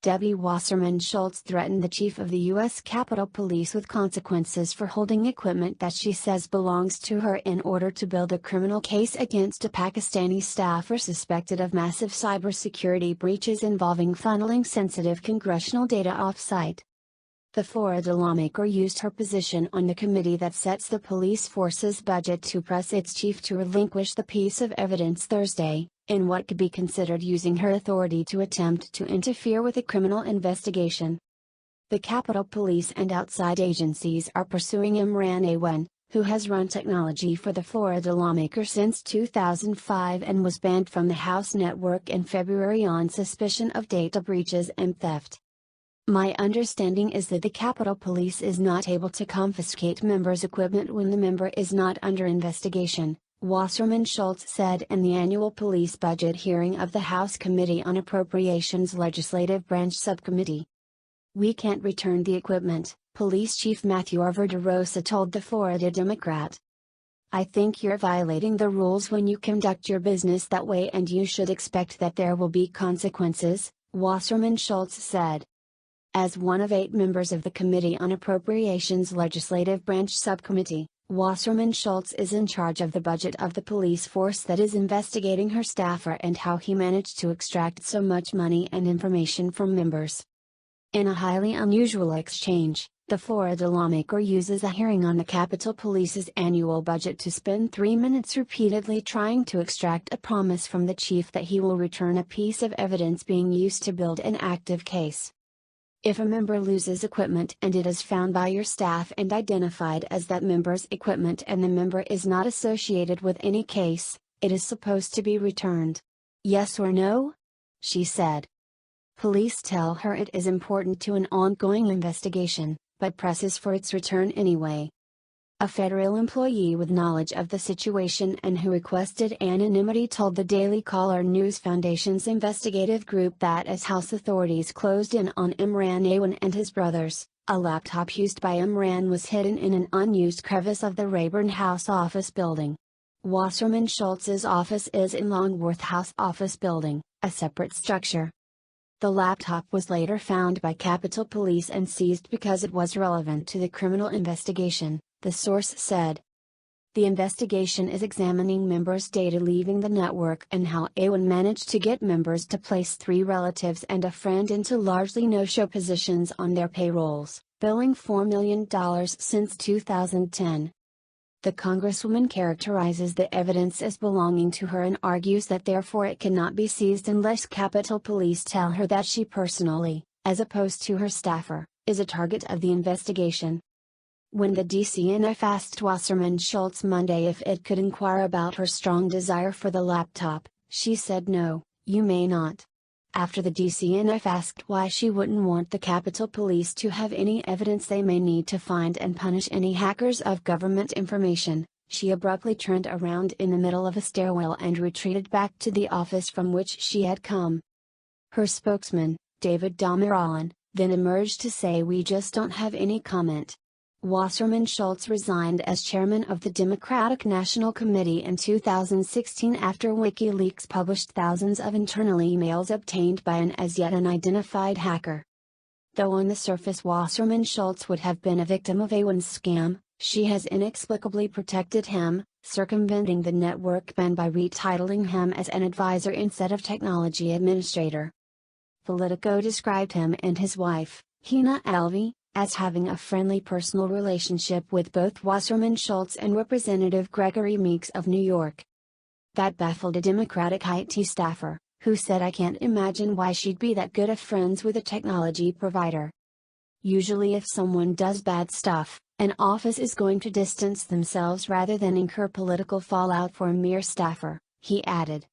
Debbie Wasserman Schultz threatened the chief of the U.S. Capitol Police with consequences for holding equipment that she says belongs to her in order to build a criminal case against a Pakistani staffer suspected of massive cybersecurity breaches involving funneling sensitive congressional data off-site. The Florida lawmaker used her position on the committee that sets the police force's budget to press its chief to relinquish the piece of evidence Thursday, in what could be considered using her authority to attempt to interfere with a criminal investigation. The Capitol Police and outside agencies are pursuing Imran Awan, who has run technology for the Florida lawmaker since 2005 and was banned from the House network in February on suspicion of data breaches and theft. My understanding is that the Capitol Police is not able to confiscate members' equipment when the member is not under investigation, Wasserman Schultz said in the annual police budget hearing of the House Committee on Appropriations Legislative Branch Subcommittee. "We can't return the equipment," Police Chief Matthew Verderosa told the Florida Democrat. "I think you're violating the rules when you conduct your business that way, and you should expect that there will be consequences," Wasserman Schultz said. As one of 8 members of the Committee on Appropriations Legislative Branch Subcommittee, Wasserman Schultz is in charge of the budget of the police force that is investigating her staffer and how he managed to extract so much money and information from members. In a highly unusual exchange, the Florida lawmaker uses a hearing on the Capitol Police's annual budget to spend 3 minutes repeatedly trying to extract a promise from the chief that he will return a piece of evidence being used to build an active case. If a member loses equipment and it is found by your staff and identified as that member's equipment and the member is not associated with any case, it is supposed to be returned. Yes or no? She said. Police tell her it is important to an ongoing investigation, but presses for its return anyway. A federal employee with knowledge of the situation and who requested anonymity told the Daily Caller News Foundation's investigative group that as House authorities closed in on Imran Awan and his brothers, a laptop used by Imran was hidden in an unused crevice of the Rayburn House office building. Wasserman Schultz's office is in Longworth House office building, a separate structure. The laptop was later found by Capitol Police and seized because it was relevant to the criminal investigation, the source said. The investigation is examining members' data leaving the network and how Awan managed to get members to place 3 relatives and a friend into largely no-show positions on their payrolls, billing $4 million since 2010. The Congresswoman characterizes the evidence as belonging to her and argues that therefore it cannot be seized unless Capitol Police tell her that she personally, as opposed to her staffer, is a target of the investigation. When the DCNF asked Wasserman Schultz Monday if it could inquire about her strong desire for the laptop, she said no, you may not. After the DCNF asked why she wouldn't want the Capitol Police to have any evidence they may need to find and punish any hackers of government information, she abruptly turned around in the middle of a stairwell and retreated back to the office from which she had come. Her spokesman, David Damiralan, then emerged to say we just don't have any comment. Wasserman Schultz resigned as chairman of the Democratic National Committee in 2016 after WikiLeaks published thousands of internal emails obtained by an as yet unidentified hacker. Though on the surface Wasserman Schultz would have been a victim of Awan's scam, she has inexplicably protected him, circumventing the network ban by retitling him as an advisor instead of technology administrator. Politico described him and his wife, Hina Alvi, as having a friendly personal relationship with both Wasserman Schultz and Representative Gregory Meeks of New York. That baffled a Democratic IT staffer, who said I can't imagine why she'd be that good of friends with a technology provider. Usually if someone does bad stuff, an office is going to distance themselves rather than incur political fallout for a mere staffer, he added.